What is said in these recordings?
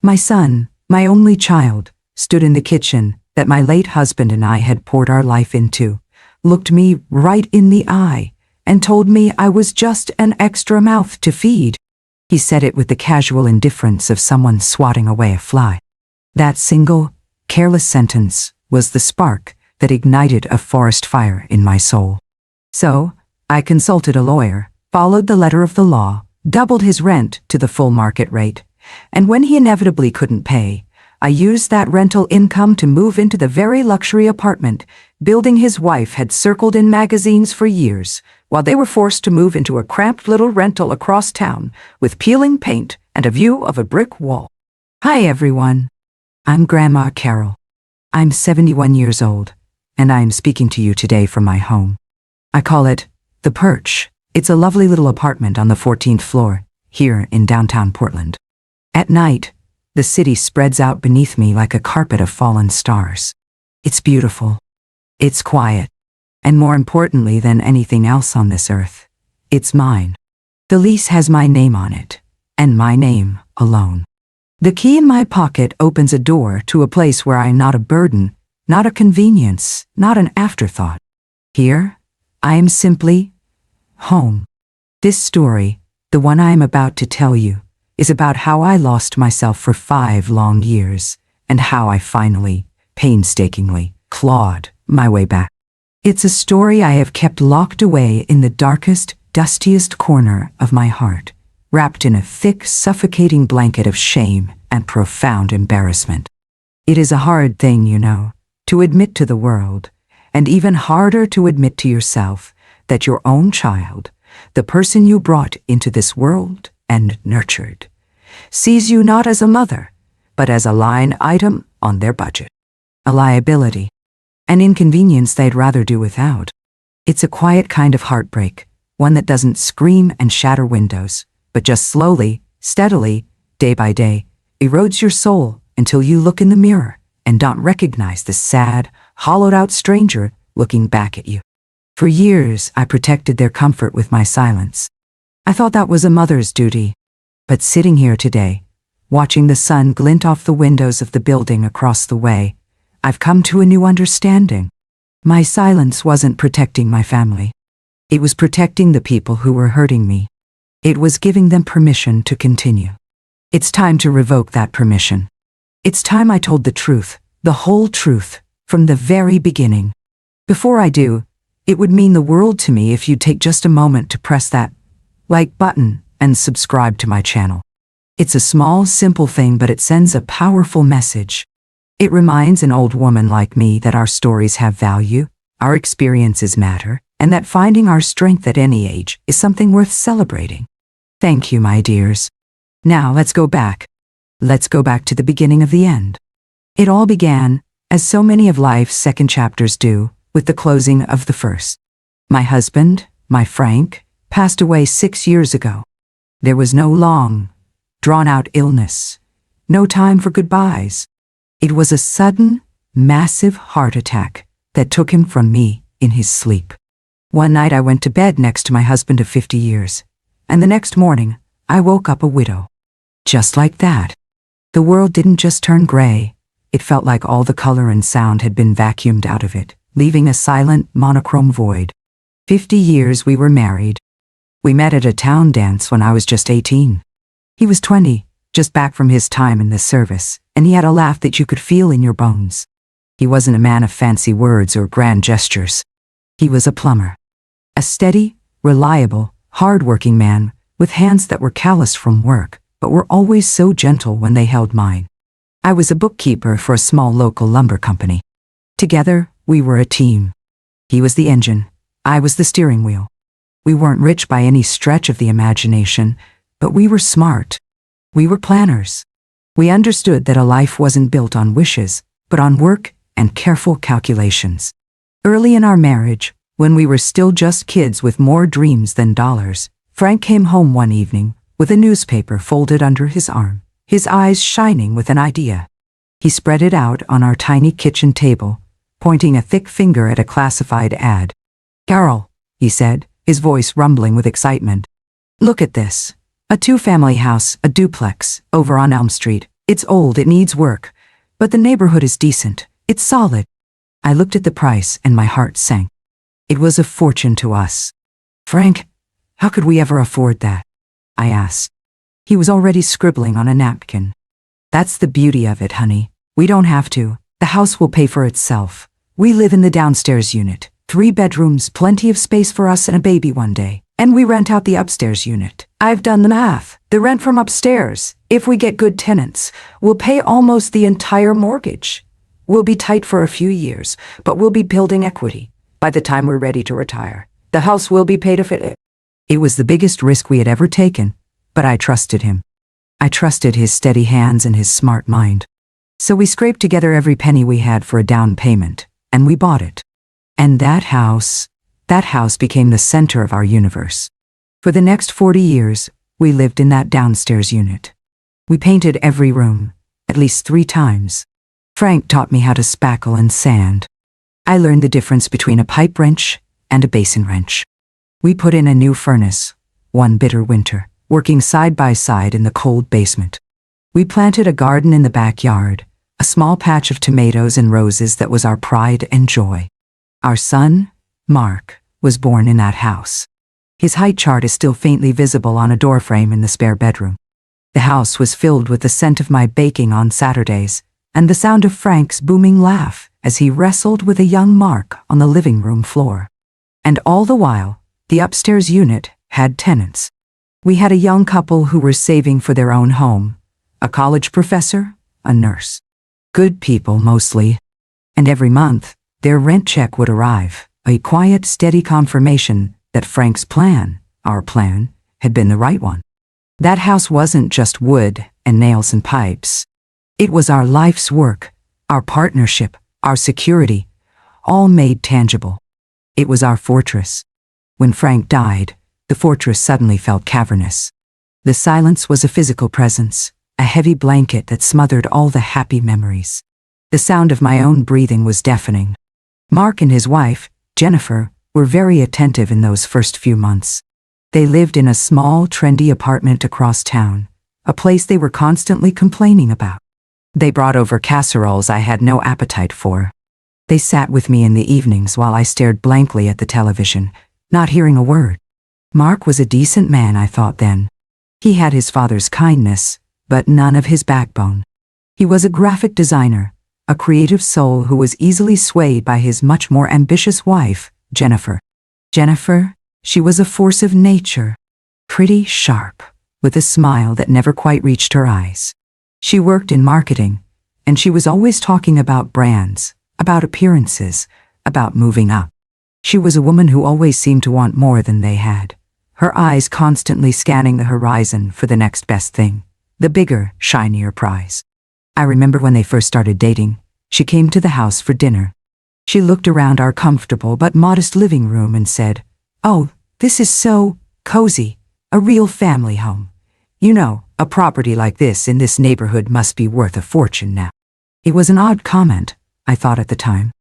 My son, my only child, stood in the kitchen that my late husband and I had poured our life into, looked me right in the eye, and told me I was just an extra mouth to feed. He said it with the casual indifference of someone swatting away a fly. That single, careless sentence was the spark that ignited a forest fire in my soul. So, I consulted a lawyer, followed the letter of the law, doubled his rent to the full market rate, and when he inevitably couldn't pay, I used that rental income to move into the very luxury apartment building his wife had circled in magazines for years, while they were forced to move into a cramped little rental across town with peeling paint and a view of a brick wall. Hi everyone. I'm Grandma Carol. I'm 71 years old, and I am speaking to you today from my home. I call it The Perch. It's a lovely little apartment on the 14th floor, here in downtown Portland. At night, the city spreads out beneath me like a carpet of fallen stars. It's beautiful. It's quiet. And more importantly than anything else on this earth, it's mine. The lease has my name on it, and my name alone. The key in my pocket opens a door to a place where I am not a burden, not a convenience, not an afterthought. Here, I am simply home. This story, the one I am about to tell you, is about how I lost myself for 5 long years, and how I finally, painstakingly, clawed my way back. It's a story I have kept locked away in the darkest, dustiest corner of my heart, wrapped in a thick, suffocating blanket of shame and profound embarrassment. It is a hard thing, you know, to admit to the world, and even harder to admit to yourself, that your own child, the person you brought into this world and nurtured, sees you not as a mother, but as a line item on their budget. A liability. An inconvenience they'd rather do without. It's a quiet kind of heartbreak, one that doesn't scream and shatter windows, but just slowly, steadily, day by day, erodes your soul until you look in the mirror and don't recognize the sad, hollowed-out stranger looking back at you. For years, I protected their comfort with my silence. I thought that was a mother's duty. But sitting here today, watching the sun glint off the windows of the building across the way, I've come to a new understanding. My silence wasn't protecting my family. It was protecting the people who were hurting me. It was giving them permission to continue. It's time to revoke that permission. It's time I told the truth, the whole truth, from the very beginning. Before I do, it would mean the world to me if you'd take just a moment to press that like button and subscribe to my channel. It's a small, simple thing, but it sends a powerful message. It reminds an old woman like me that our stories have value, our experiences matter, and that finding our strength at any age is something worth celebrating. Thank you, my dears. Now let's go back. Let's go back to the beginning of the end. It all began, as so many of life's second chapters do, with the closing of the first. My husband, my Frank, passed away 6 years ago. There was no long, drawn-out illness, no time for goodbyes. It was a sudden, massive heart attack that took him from me in his sleep. One night I went to bed next to my husband of 50 years, and the next morning I woke up a widow. Just like that. The world didn't just turn gray, it felt like all the color and sound had been vacuumed out of it, leaving a silent, monochrome void. 50 years we were married. We met at a town dance when I was just 18. He was 20, just back from his time in the service, and he had a laugh that you could feel in your bones. He wasn't a man of fancy words or grand gestures. He was a plumber. A steady, reliable, hard-working man with hands that were calloused from work, but were always so gentle when they held mine. I was a bookkeeper for a small local lumber company. Together, we were a team. He was the engine, I was the steering wheel. We weren't rich by any stretch of the imagination, but we were smart. We were planners. We understood that a life wasn't built on wishes, but on work and careful calculations. Early in our marriage, when we were still just kids with more dreams than dollars, Frank came home one evening with a newspaper folded under his arm, his eyes shining with an idea. He spread it out on our tiny kitchen table, pointing a thick finger at a classified ad. "Carol," he said, his voice rumbling with excitement. "Look at this. A 2-family house, a duplex, over on Elm Street. It's old, it needs work, but the neighborhood is decent. It's solid. I looked at the price and my heart sank. It was a fortune to us. Frank, how could we ever afford that? I asked. He was already scribbling on a napkin. That's the beauty of it, honey. We don't have to. The house will pay for itself. We live in the downstairs unit. 3 bedrooms, plenty of space for us and a baby one day. And we rent out the upstairs unit. I've done the math. The rent from upstairs, if we get good tenants, will pay almost the entire mortgage. We'll be tight for a few years, but we'll be building equity. By the time we're ready to retire, the house will be paid off. It was the biggest risk we had ever taken, but I trusted him. I trusted his steady hands and his smart mind. So we scraped together every penny we had for a down payment, and we bought it. And that house became the center of our universe. For the next 40 years, we lived in that downstairs unit. We painted every room, at least 3 times. Frank taught me how to spackle and sand. I learned the difference between a pipe wrench and a basin wrench. We put in a new furnace, one bitter winter, working side by side in the cold basement. We planted a garden in the backyard, a small patch of tomatoes and roses that was our pride and joy. Our son, Mark, was born in that house. His height chart is still faintly visible on a doorframe in the spare bedroom. The house was filled with the scent of my baking on Saturdays and the sound of Frank's booming laugh as he wrestled with a young Mark on the living room floor. And all the while, the upstairs unit had tenants. We had a young couple who were saving for their own home, a college professor, a nurse. Good people, mostly. And every month, their rent check would arrive, a quiet, steady confirmation that Frank's plan, our plan, had been the right one. That house wasn't just wood and nails and pipes. It was our life's work, our partnership, our security, all made tangible. It was our fortress. When Frank died, the fortress suddenly felt cavernous. The silence was a physical presence, a heavy blanket that smothered all the happy memories. The sound of my own breathing was deafening. Mark and his wife, Jennifer, were very attentive in those first few months. They lived in a small, trendy apartment across town, a place they were constantly complaining about. They brought over casseroles I had no appetite for. They sat with me in the evenings while I stared blankly at the television, not hearing a word. Mark was a decent man, I thought then. He had his father's kindness, but none of his backbone. He was a graphic designer, a creative soul who was easily swayed by his much more ambitious wife, Jennifer. Jennifer, she was a force of nature, pretty sharp, with a smile that never quite reached her eyes. She worked in marketing, and she was always talking about brands, about appearances, about moving up. She was a woman who always seemed to want more than they had, her eyes constantly scanning the horizon for the next best thing, the bigger, shinier prize. I remember when they first started dating, she came to the house for dinner. She looked around our comfortable but modest living room and said, "Oh, this is so cozy, a real family home. You know, a property like this in this neighborhood must be worth a fortune now." It was an odd comment, I thought at the time.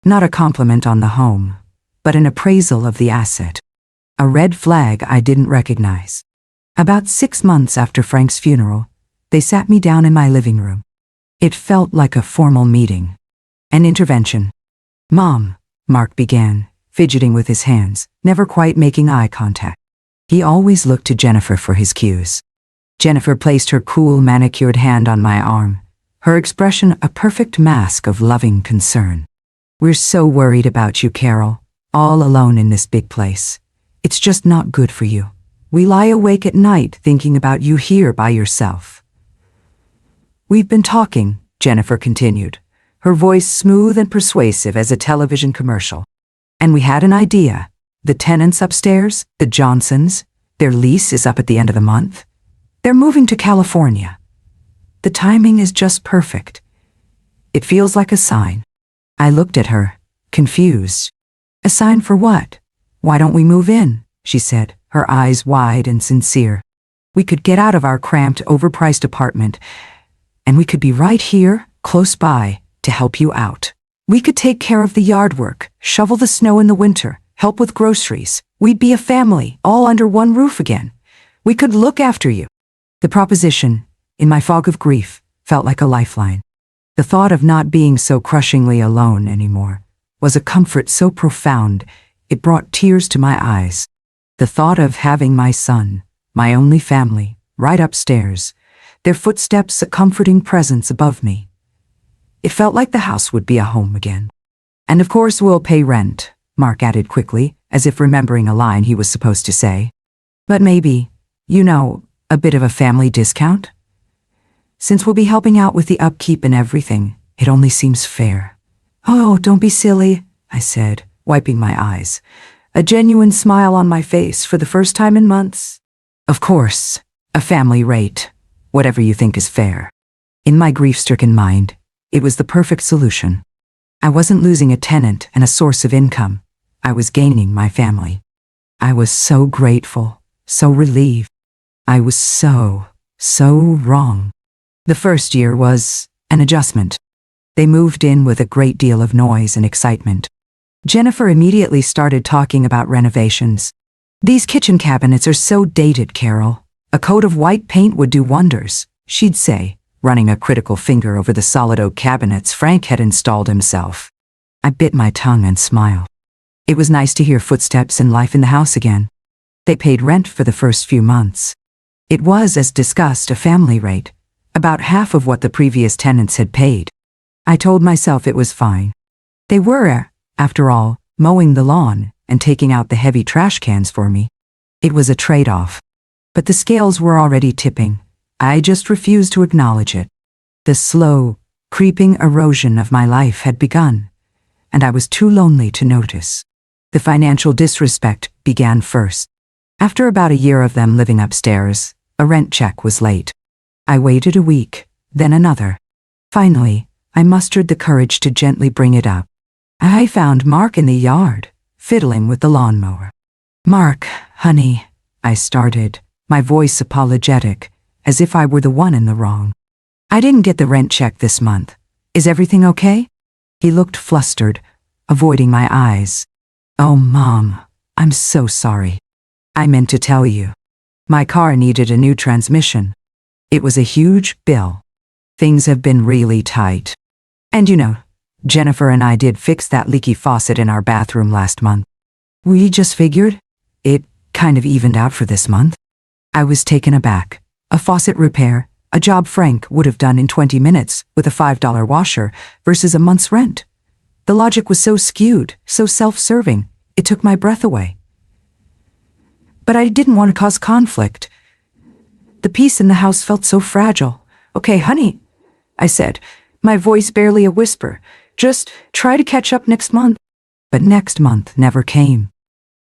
Not a compliment on the home, but an appraisal of the asset. A red flag I didn't recognize. About 6 months after Frank's funeral, they sat me down in my living room. It felt like a formal meeting. An intervention. "Mom," Mark began, fidgeting with his hands, never quite making eye contact. He always looked to Jennifer for his cues. Jennifer placed her cool, manicured hand on my arm, her expression a perfect mask of loving concern. "We're so worried about you, Carol, all alone in this big place. It's just not good for you. We lie awake at night thinking about you here by yourself." "We've been talking," Jennifer continued, her voice smooth and persuasive as a television commercial. "And we had an idea. The tenants upstairs, the Johnsons, their lease is up at the end of the month. They're moving to California. The timing is just perfect. It feels like a sign." I looked at her, confused. "A sign for what? Why don't we move in?" she said, her eyes wide and sincere. "We could get out of our cramped, overpriced apartment, and we could be right here, close by, to help you out. We could take care of the yard work, shovel the snow in the winter, help with groceries. We'd be a family, all under one roof again. We could look after you." The proposition, in my fog of grief, felt like a lifeline. The thought of not being so crushingly alone anymore was a comfort so profound it brought tears to my eyes. The thought of having my son, my only family, right upstairs, their footsteps a comforting presence above me. It felt like the house would be a home again. And of course we'll pay rent, Mark added quickly, as if remembering a line he was supposed to say. But maybe, a bit of a family discount? Since we'll be helping out with the upkeep and everything, it only seems fair. Oh, don't be silly, I said, wiping my eyes, a genuine smile on my face for the first time in months. Of course, a family rate, whatever you think is fair. In my grief-stricken mind, it was the perfect solution. I wasn't losing a tenant and a source of income. I was gaining my family. I was so grateful, so relieved. I was so wrong. The first year was an adjustment. They moved in with a great deal of noise and excitement. Jennifer immediately started talking about renovations. These kitchen cabinets are so dated, Carol. A coat of white paint would do wonders, she'd say, running a critical finger over the solid oak cabinets Frank had installed himself. I bit my tongue and smiled. It was nice to hear footsteps and life in the house again. They paid rent for the first few months. It was, as discussed, a family rate, about half of what the previous tenants had paid. I told myself it was fine. They were, after all, mowing the lawn and taking out the heavy trash cans for me. It was a trade-off. But the scales were already tipping. I just refused to acknowledge it. The slow, creeping erosion of my life had begun, and I was too lonely to notice. The financial disrespect began first. After about a year of them living upstairs, a rent check was late. I waited a week, then another. Finally, I mustered the courage to gently bring it up. I found Mark in the yard, fiddling with the lawnmower. "Mark, honey," I started, my voice apologetic, as if I were the one in the wrong. "I didn't get the rent check this month. Is everything okay?" He looked flustered, avoiding my eyes. "Oh, Mom, I'm so sorry. I meant to tell you. My car needed a new transmission. It was a huge bill. Things have been really tight. And Jennifer and I did fix that leaky faucet in our bathroom last month. We just figured it kind of evened out for this month." I was taken aback. A faucet repair, a job Frank would have done in 20 minutes with a $5 washer versus a month's rent. The logic was so skewed, so self-serving, it took my breath away. But I didn't want to cause conflict. The peace in the house felt so fragile. "Okay, honey," I said, my voice barely a whisper, "just try to catch up next month." But next month never came.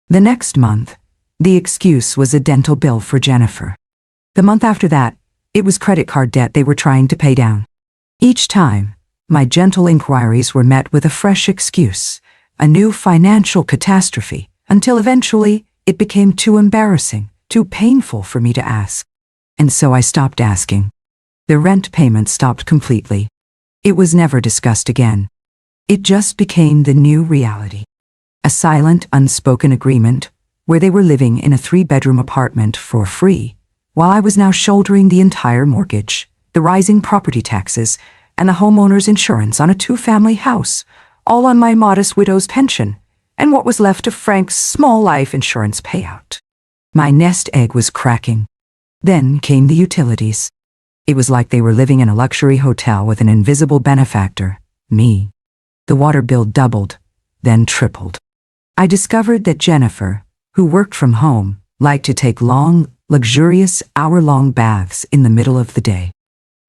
The next month, the excuse was a dental bill for Jennifer. The month after that, it was credit card debt they were trying to pay down. Each time, my gentle inquiries were met with a fresh excuse, a new financial catastrophe, until eventually it became too embarrassing, too painful for me to ask. And so I stopped asking. The rent payment stopped completely. It was never discussed again. It just became the new reality. A silent, unspoken agreement where they were living in a 3-bedroom apartment for free, while I was now shouldering the entire mortgage, the rising property taxes, and the homeowner's insurance on a 2-family house, all on my modest widow's pension, and what was left of Frank's small life insurance payout. My nest egg was cracking. Then came the utilities. It was like they were living in a luxury hotel with an invisible benefactor, me. The water bill doubled, then tripled. I discovered that Jennifer, who worked from home, liked to take long, luxurious, hour-long baths in the middle of the day.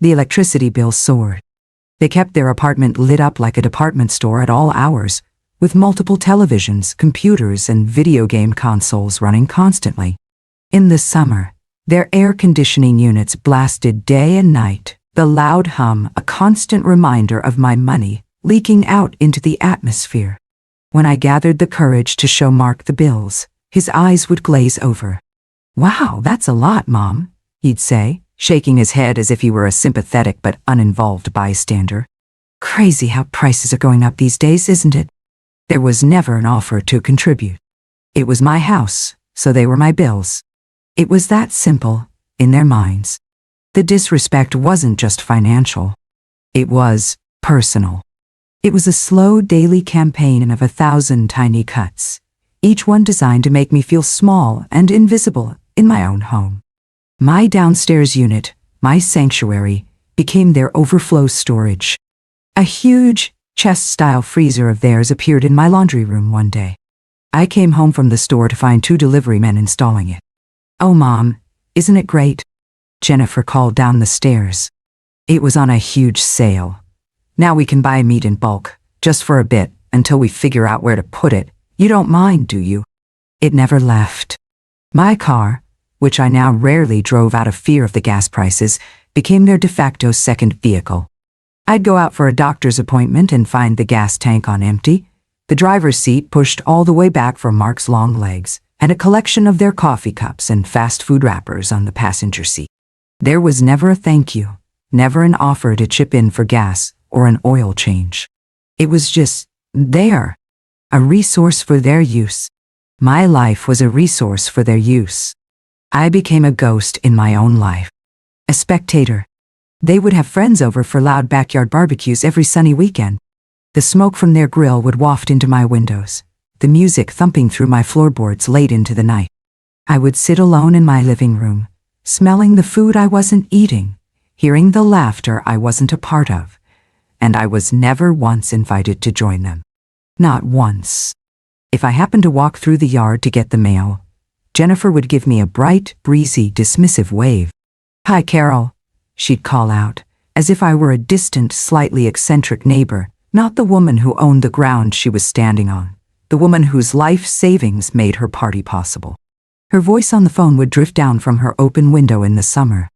The electricity bill soared. They kept their apartment lit up like a department store at all hours, with multiple televisions, computers, and video game consoles running constantly. In the summer, their air conditioning units blasted day and night, the loud hum a constant reminder of my money leaking out into the atmosphere. When I gathered the courage to show Mark the bills, his eyes would glaze over. "Wow, that's a lot, Mom," he'd say, shaking his head as if he were a sympathetic but uninvolved bystander. "Crazy how prices are going up these days, isn't it?" There was never an offer to contribute. It was my house, so they were my bills. It was that simple, in their minds. The disrespect wasn't just financial. It was personal. It was a slow daily campaign of 1,000 tiny cuts, each one designed to make me feel small and invisible in my own home. My downstairs unit, my sanctuary, became their overflow storage. A huge, chest-style freezer of theirs appeared in my laundry room one day. I came home from the store to find 2 delivery men installing it. "Oh, Mom, isn't it great?" Jennifer called down the stairs. "It was on a huge sale. Now we can buy meat in bulk, just for a bit, until we figure out where to put it. You don't mind, do you?" It never left. My car, which I now rarely drove out of fear of the gas prices, became their de facto second vehicle. I'd go out for a doctor's appointment and find the gas tank on empty, the driver's seat pushed all the way back for Mark's long legs, and a collection of their coffee cups and fast food wrappers on the passenger seat. There was never a thank you, never an offer to chip in for gas or an oil change. It was just there, a resource for their use. My life was a resource for their use. I became a ghost in my own life, a spectator. They would have friends over for loud backyard barbecues every sunny weekend. The smoke from their grill would waft into my windows, the music thumping through my floorboards late into the night. I would sit alone in my living room, smelling the food I wasn't eating, hearing the laughter I wasn't a part of, and I was never once invited to join them. Not once. If I happened to walk through the yard to get the mail, Jennifer would give me a bright, breezy, dismissive wave. "Hi, Carol," she'd call out, as if I were a distant, slightly eccentric neighbor, not the woman who owned the ground she was standing on, the woman whose life savings made her party possible. Her voice on the phone would drift down from her open window in the summer.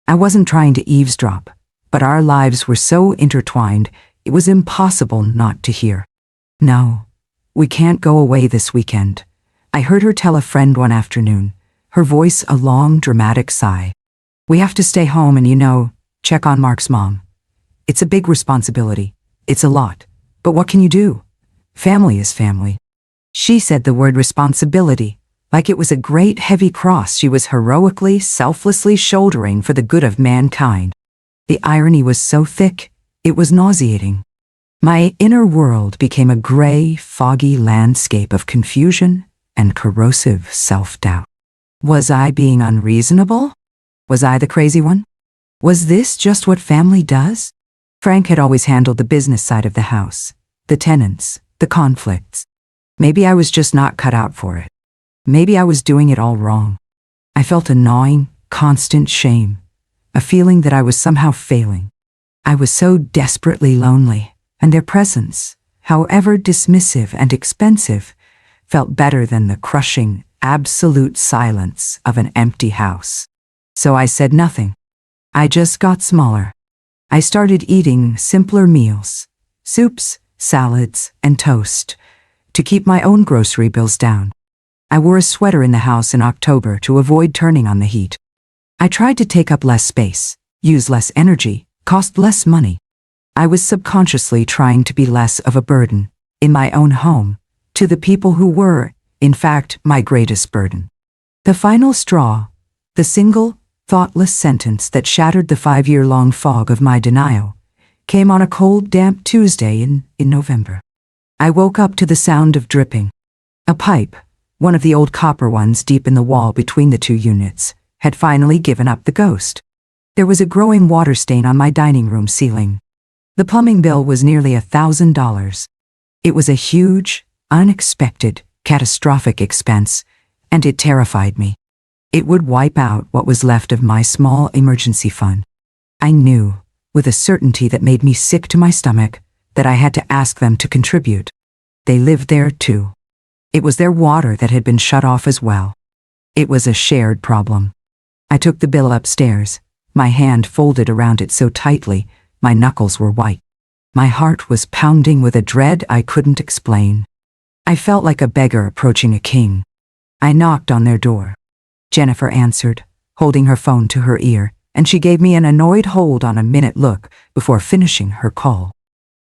I wasn't trying to eavesdrop, but our lives were so intertwined, it was impossible not to hear. "No, we can't go away this weekend," I heard her tell a friend one afternoon, her voice a long, dramatic sigh. "We have to stay home and, check on Mark's mom. It's a big responsibility. It's a lot. But what can you do? Family is family." She said the word responsibility, like it was a great heavy cross she was heroically, selflessly shouldering for the good of mankind. The irony was so thick, it was nauseating. My inner world became a gray, foggy landscape of confusion and corrosive self-doubt. Was I being unreasonable? Was I the crazy one? Was this just what family does? Frank had always handled the business side of the house, the tenants, the conflicts. Maybe I was just not cut out for it. Maybe I was doing it all wrong. I felt a gnawing, constant shame, a feeling that I was somehow failing. I was so desperately lonely, and their presence, however dismissive and expensive, felt better than the crushing, absolute silence of an empty house. So I said nothing. I just got smaller. I started eating simpler meals, soups, salads, and toast, to keep my own grocery bills down. I wore a sweater in the house in October to avoid turning on the heat. I tried to take up less space, use less energy, cost less money. I was subconsciously trying to be less of a burden, in my own home, to the people who were, in fact, my greatest burden. The final straw, the single, thoughtless sentence that shattered the 5-year-long fog of my denial, came on a cold, damp Tuesday in November. I woke up to the sound of dripping. A pipe, one of the old copper ones deep in the wall between the 2 units, had finally given up the ghost. There was a growing water stain on my dining room ceiling. The plumbing bill was nearly $1,000. It was a huge, unexpected, catastrophic expense, and it terrified me. It would wipe out what was left of my small emergency fund. I knew, with a certainty that made me sick to my stomach, that I had to ask them to contribute. They lived there too. It was their water that had been shut off as well. It was a shared problem. I took the bill upstairs, my hand folded around it so tightly, my knuckles were white. My heart was pounding with a dread I couldn't explain. I felt like a beggar approaching a king. I knocked on their door. Jennifer answered, holding her phone to her ear, and she gave me an annoyed hold on a minute look before finishing her call.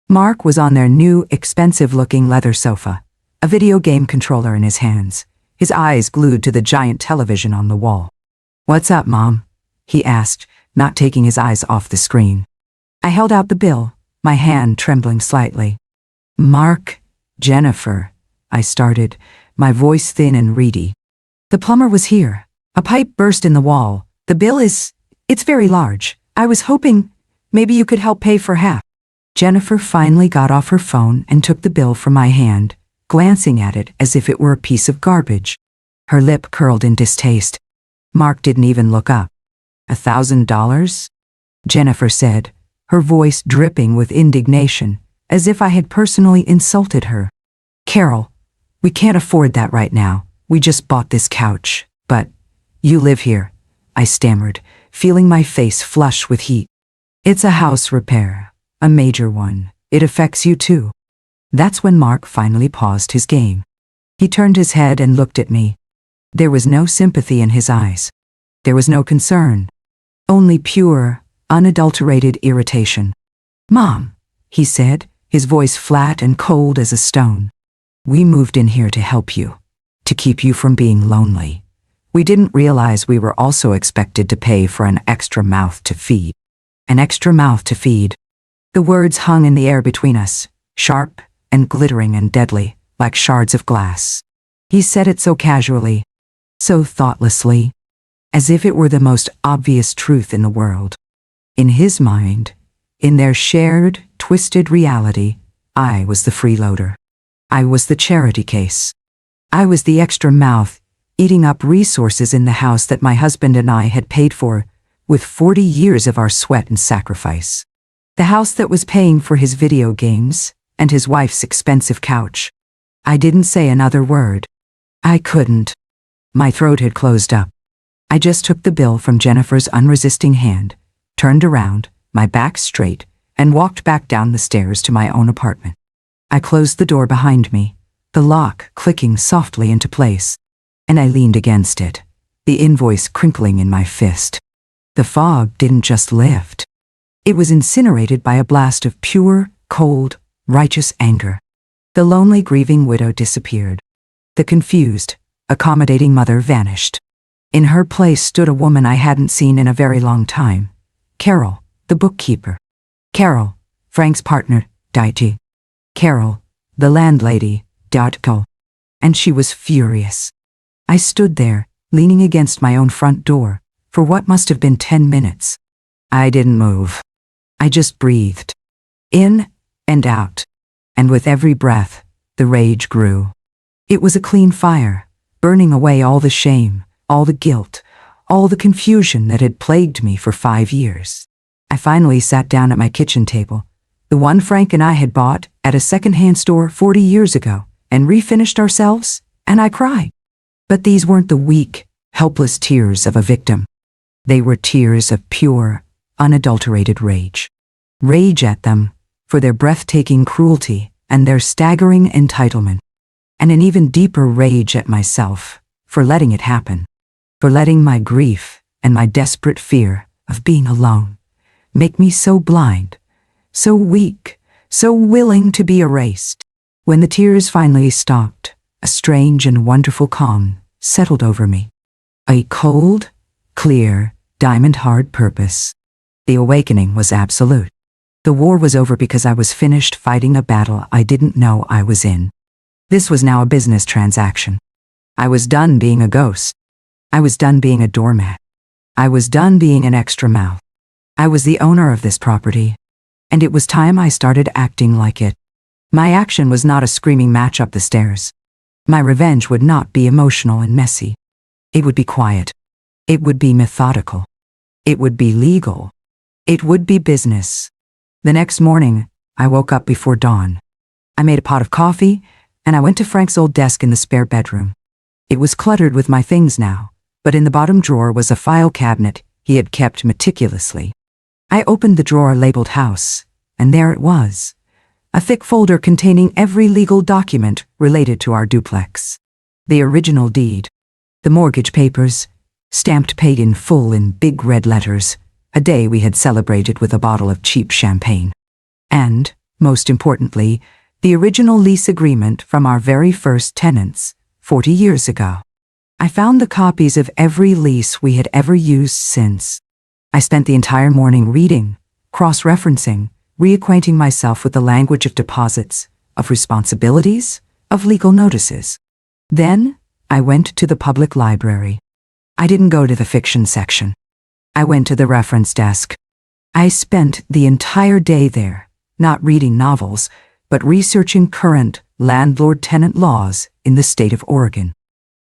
Mark was on their new, expensive-looking leather sofa, a video game controller in his hands, his eyes glued to the giant television on the wall. "What's up, Mom?" he asked, not taking his eyes off the screen. I held out the bill, my hand trembling slightly. "Mark, Jennifer," I started, my voice thin and reedy. "The plumber was here. A pipe burst in the wall. The bill it's very large. I was hoping maybe you could help pay for half." Jennifer finally got off her phone and took the bill from my hand, glancing at it as if it were a piece of garbage. Her lip curled in distaste. Mark didn't even look up. $1,000? Jennifer said, her voice dripping with indignation, as if I had personally insulted her. "Carol, we can't afford that right now. We just bought this couch. But you live here," I stammered, feeling my face flush with heat. "It's a house repair, a major one. It affects you too." That's when Mark finally paused his game. He turned his head and looked at me. There was no sympathy in his eyes. There was no concern. Only pure, unadulterated irritation. "Mom," he said, his voice flat and cold as a stone. "We moved in here to help you, to keep you from being lonely. We didn't realize we were also expected to pay for an extra mouth to feed." An extra mouth to feed. The words hung in the air between us, sharp and glittering and deadly, like shards of glass. He said it so casually, so thoughtlessly, as if it were the most obvious truth in the world. In his mind, in their shared, twisted reality, I was the freeloader. I was the charity case. I was the extra mouth, eating up resources in the house that my husband and I had paid for, with 40 years of our sweat and sacrifice. The house that was paying for his video games and his wife's expensive couch. I didn't say another word. I couldn't. My throat had closed up. I just took the bill from Jennifer's unresisting hand, turned around, my back straight, and walked back down the stairs to my own apartment. I closed the door behind me, the lock clicking softly into place, and I leaned against it, the invoice crinkling in my fist. The fog didn't just lift. It was incinerated by a blast of pure, cold, righteous anger. The lonely, grieving widow disappeared. The confused, accommodating mother vanished. In her place stood a woman I hadn't seen in a very long time. Carol, the bookkeeper. Carol, Frank's partner, Daiji. Carol, the landlady, Datko. And she was furious. I stood there, leaning against my own front door, for what must have been 10 minutes. I didn't move. I just breathed. In and out. And with every breath, the rage grew. It was a clean fire, burning away all the shame, all the guilt, all the confusion that had plagued me for 5 years. I finally sat down at my kitchen table, the one Frank and I had bought at a second-hand store 40 years ago, and refinished ourselves, and I cried. But these weren't the weak, helpless tears of a victim. They were tears of pure, unadulterated rage. Rage at them for their breathtaking cruelty and their staggering entitlement. And an even deeper rage at myself for letting it happen, for letting my grief and my desperate fear of being alone make me so blind, so weak, so willing to be erased. When the tears finally stopped, a strange and wonderful calm settled over me. A cold, clear, diamond-hard purpose. The awakening was absolute. The war was over because I was finished fighting a battle I didn't know I was in. This was now a business transaction. I was done being a ghost. I was done being a doormat. I was done being an extra mouth. I was the owner of this property, and it was time I started acting like it. My action was not a screaming match up the stairs. My revenge would not be emotional and messy. It would be quiet. It would be methodical. It would be legal. It would be business. The next morning, I woke up before dawn. I made a pot of coffee, and I went to Frank's old desk in the spare bedroom. It was cluttered with my things now, but in the bottom drawer was a file cabinet he had kept meticulously. I opened the drawer labeled House, and there it was, a thick folder containing every legal document related to our duplex. The original deed, the mortgage papers, stamped paid in full in big red letters, a day we had celebrated with a bottle of cheap champagne. And, most importantly, the original lease agreement from our very first tenants, 40 years ago. I found the copies of every lease we had ever used since. I spent the entire morning reading, cross-referencing, reacquainting myself with the language of deposits, of responsibilities, of legal notices. Then, I went to the public library. I didn't go to the fiction section. I went to the reference desk. I spent the entire day there, not reading novels, but researching current landlord-tenant laws in the state of Oregon.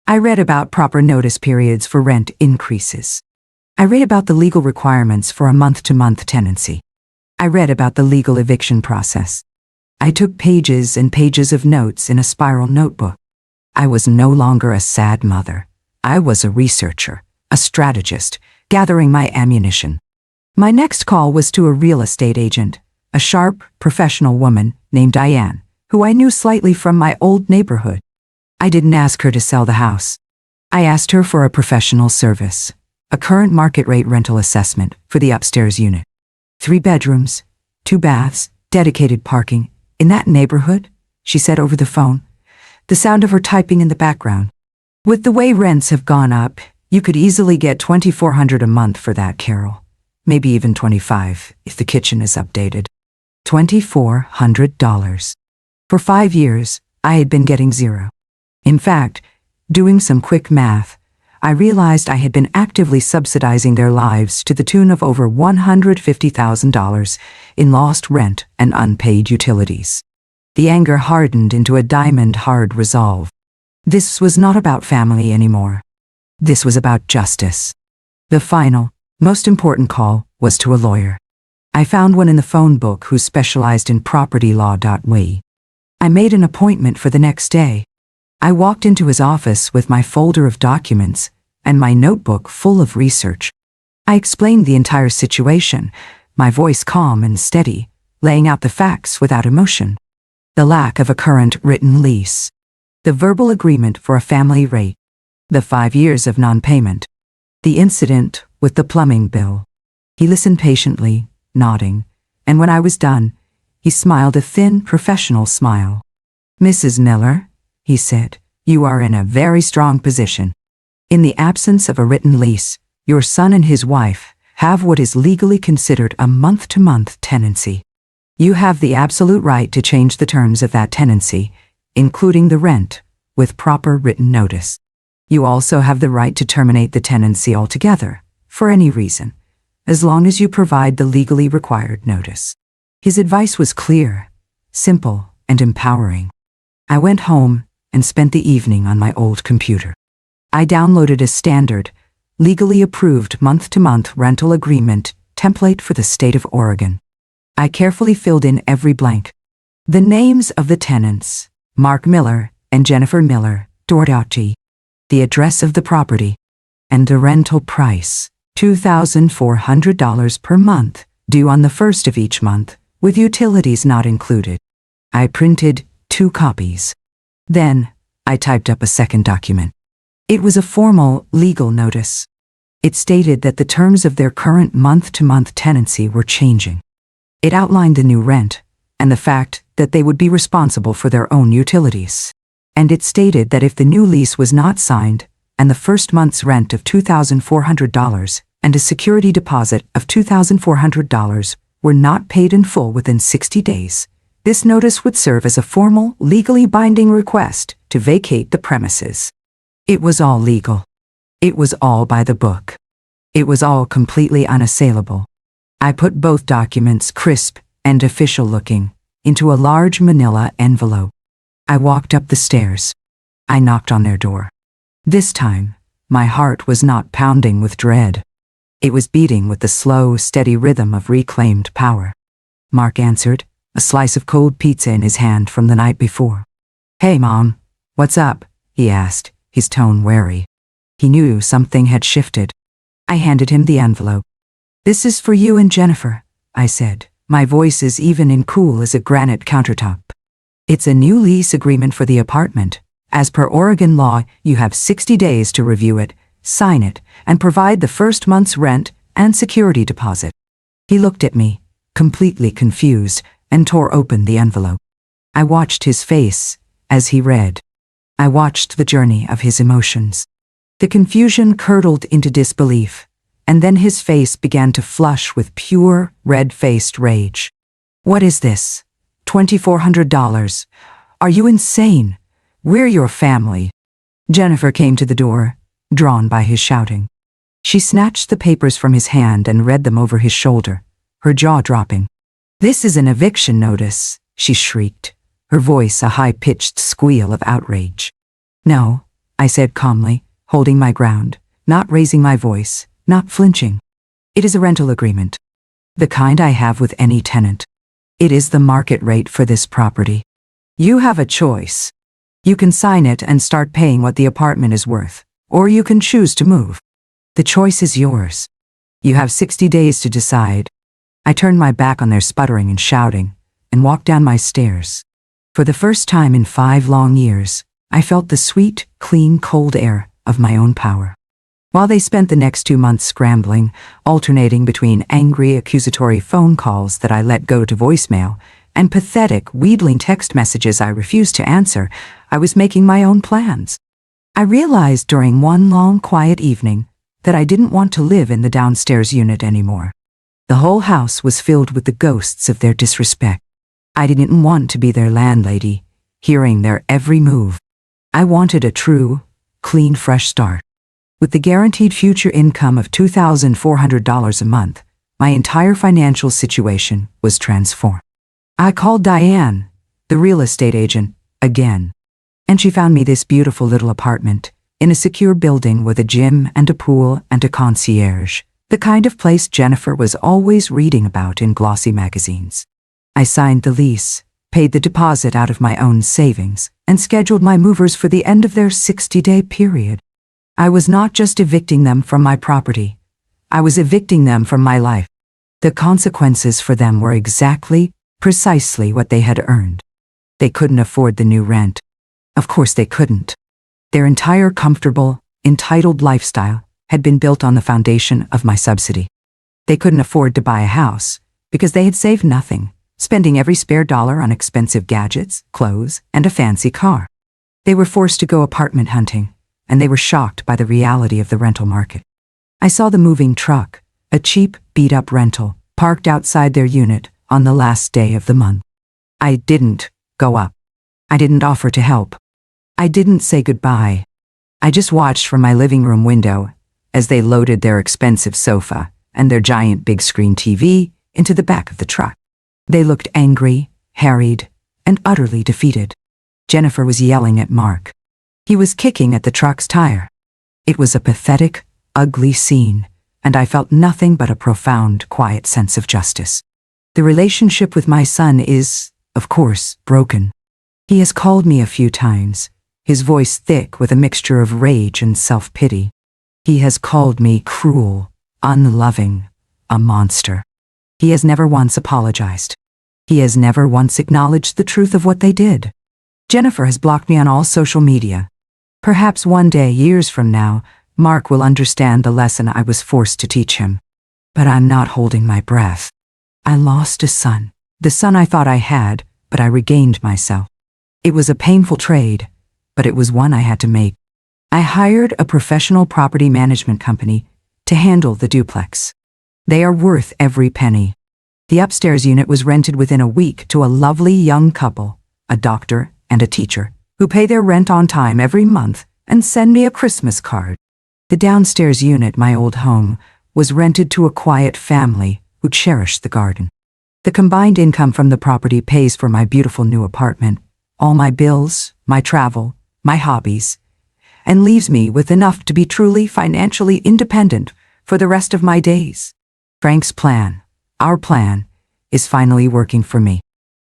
I read about proper notice periods for rent increases. I read about the legal requirements for a month-to-month tenancy. I read about the legal eviction process. I took pages and pages of notes in a spiral notebook. I was no longer a sad mother. I was a researcher, a strategist, gathering my ammunition. My next call was to a real estate agent, a sharp, professional woman named Diane, who I knew slightly from my old neighborhood. I didn't ask her to sell the house. I asked her for a professional service, a current market rate rental assessment for the upstairs unit. 3 bedrooms, 2 baths, dedicated parking. In that neighborhood, she said over the phone, the sound of her typing in the background. With the way rents have gone up, you could easily get $2,400 a month for that, Carol. Maybe even $25 if the kitchen is updated. $2,400. For 5 years, I had been getting 0. In fact, doing some quick math, I realized I had been actively subsidizing their lives to the tune of over $150,000 in lost rent and unpaid utilities. The anger hardened into a diamond-hard resolve. This was not about family anymore. This was about justice. The final, most important call was to a lawyer. I found one in the phone book who specialized in property law. I made an appointment for the next day. I walked into his office with my folder of documents and my notebook full of research. I explained the entire situation, my voice calm and steady, laying out the facts without emotion. The lack of a current written lease. The verbal agreement for a family rate. The 5 years of non-payment. The incident with the plumbing bill. He listened patiently, nodding, and when I was done, he smiled a thin, professional smile. "Mrs. Miller," he said, "you are in a very strong position. In the absence of a written lease, your son and his wife have what is legally considered a month-to-month tenancy. You have the absolute right to change the terms of that tenancy, including the rent, with proper written notice. You also have the right to terminate the tenancy altogether, for any reason, as long as you provide the legally required notice." His advice was clear, simple, and empowering. I went home and spent the evening on my old computer. I downloaded a standard, legally approved month-to-month rental agreement template for the state of Oregon. I carefully filled in every blank. The names of the tenants, Mark Miller and Jennifer Miller, Dordachi. The address of the property. And the rental price, $2,400 per month, due on the first of each month, with utilities not included. I printed 2 copies. Then, I typed up a second document. It was a formal, legal notice. It stated that the terms of their current month-to-month tenancy were changing. It outlined the new rent, and the fact that they would be responsible for their own utilities. And it stated that if the new lease was not signed, and the first month's rent of $2,400 and a security deposit of $2,400 were not paid in full within 60 days, this notice would serve as a formal, legally binding request to vacate the premises. It was all legal. It was all by the book. It was all completely unassailable. I put both documents, crisp and official-looking, into a large manila envelope. I walked up the stairs. I knocked on their door. This time, my heart was not pounding with dread. It was beating with the slow, steady rhythm of reclaimed power. Mark answered, a slice of cold pizza in his hand from the night before. "Hey, Mom, what's up?" he asked, his tone wary. He knew something had shifted. I handed him the envelope. "This is for you and Jennifer," I said, my voice as even and cool as a granite countertop. "It's a new lease agreement for the apartment. As per Oregon law, you have 60 days to review it, sign it, and provide the first month's rent and security deposit." He looked at me, completely confused, and tore open the envelope. I watched his face as he read. I watched the journey of his emotions. The confusion curdled into disbelief, and then his face began to flush with pure, red-faced rage. "What is this? $2,400? Are you insane? We're your family." Jennifer came to the door, drawn by his shouting. She snatched the papers from his hand and read them over his shoulder, her jaw dropping. "This is an eviction notice," she shrieked, her voice a high-pitched squeal of outrage. "No," I said calmly, holding my ground, not raising my voice, not flinching. "It is a rental agreement. The kind I have with any tenant. It is the market rate for this property. You have a choice. You can sign it and start paying what the apartment is worth, or you can choose to move. The choice is yours. You have 60 days to decide." I turned my back on their sputtering and shouting, and walked down my stairs. For the first time in 5 long years, I felt the sweet, clean, cold air of my own power. While they spent the next 2 months scrambling, alternating between angry, accusatory phone calls that I let go to voicemail and pathetic, wheedling text messages I refused to answer, I was making my own plans. I realized during one long, quiet evening that I didn't want to live in the downstairs unit anymore. The whole house was filled with the ghosts of their disrespect. I didn't want to be their landlady, hearing their every move. I wanted a true, clean, fresh start. With the guaranteed future income of $2,400 a month, my entire financial situation was transformed. I called Diane, the real estate agent, again, and she found me this beautiful little apartment in a secure building with a gym and a pool and a concierge, the kind of place Jennifer was always reading about in glossy magazines. I signed the lease, paid the deposit out of my own savings, and scheduled my movers for the end of their 60-day period. I was not just evicting them from my property. I was evicting them from my life. The consequences for them were precisely what they had earned. They couldn't afford the new rent. Of course they couldn't. Their entire comfortable, entitled lifestyle had been built on the foundation of my subsidy. They couldn't afford to buy a house because they had saved nothing, spending every spare dollar on expensive gadgets, clothes, and a fancy car. They were forced to go apartment hunting, and they were shocked by the reality of the rental market. I saw the moving truck, a cheap, beat-up rental, parked outside their unit on the last day of the month. I didn't go up. I didn't offer to help. I didn't say goodbye. I just watched from my living room window as they loaded their expensive sofa and their giant big screen TV into the back of the truck. They looked angry, harried, and utterly defeated. Jennifer was yelling at Mark. He was kicking at the truck's tire. It was a pathetic, ugly scene, and I felt nothing but a profound, quiet sense of justice. The relationship with my son is, of course, broken. He has called me a few times, his voice thick with a mixture of rage and self-pity. He has called me cruel, unloving, a monster. He has never once apologized. He has never once acknowledged the truth of what they did. Jennifer has blocked me on all social media. Perhaps one day, years from now, Mark will understand the lesson I was forced to teach him. But I'm not holding my breath. I lost a son, the son I thought I had, but I regained myself. It was a painful trade, but it was one I had to make. I hired a professional property management company to handle the duplex. They are worth every penny. The upstairs unit was rented within a week to a lovely young couple, a doctor and a teacher, who pay their rent on time every month and send me a Christmas card. The downstairs unit, my old home, was rented to a quiet family who cherished the garden. The combined income from the property pays for my beautiful new apartment, all my bills, my travel, my hobbies, and leaves me with enough to be truly financially independent for the rest of my days. Frank's plan, our plan, is finally working for me.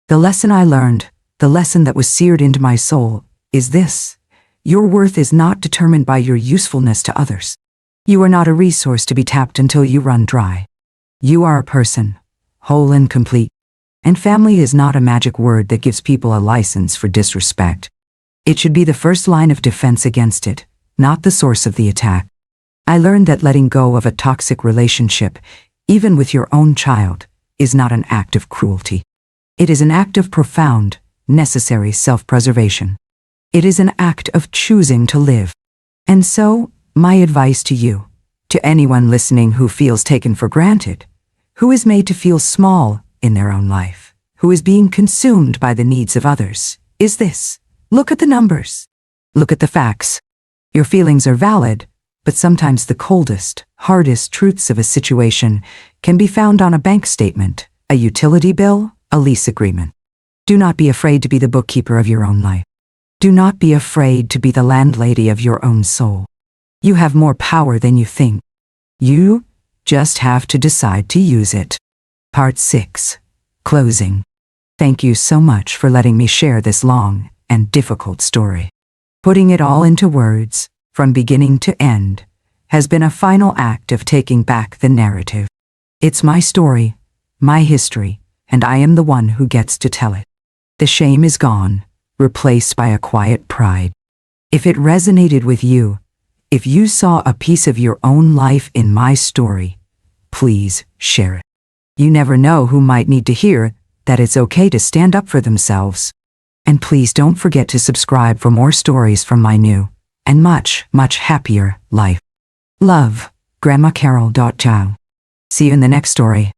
The lesson I learned, the lesson that was seared into my soul, is this: your worth is not determined by your usefulness to others. You are not a resource to be tapped until you run dry. You are a person, whole and complete. And family is not a magic word that gives people a license for disrespect. It should be the first line of defense against it, not the source of the attack. I learned that letting go of a toxic relationship, even with your own child, is not an act of cruelty. It is an act of profound, necessary self-preservation. It is an act of choosing to live. And so, my advice to you, To anyone listening who feels taken for granted, who is made to feel small in their own life, who is being consumed by the needs of others, is this: look at the numbers. Look at the facts. Your feelings are valid, but sometimes the coldest, hardest truths of a situation can be found on a bank statement, a utility bill, a lease agreement. Do not be afraid to be the bookkeeper of your own life. Do not be afraid to be the landlady of your own soul. You have more power than you think. You just have to decide to use it. Part 6. Closing. Thank you so much for letting me share this long and difficult story. Putting it all into words, from beginning to end, has been a final act of taking back the narrative. It's my story, my history, and I am the one who gets to tell it. The shame is gone, replaced by a quiet pride. If it resonated with you, if you saw a piece of your own life in my story, please share it. You never know who might need to hear that it's okay to stand up for themselves. And please don't forget to subscribe for more stories from my new and much, much happier life. Love, Grandma Carol. Ciao. See you in the next story.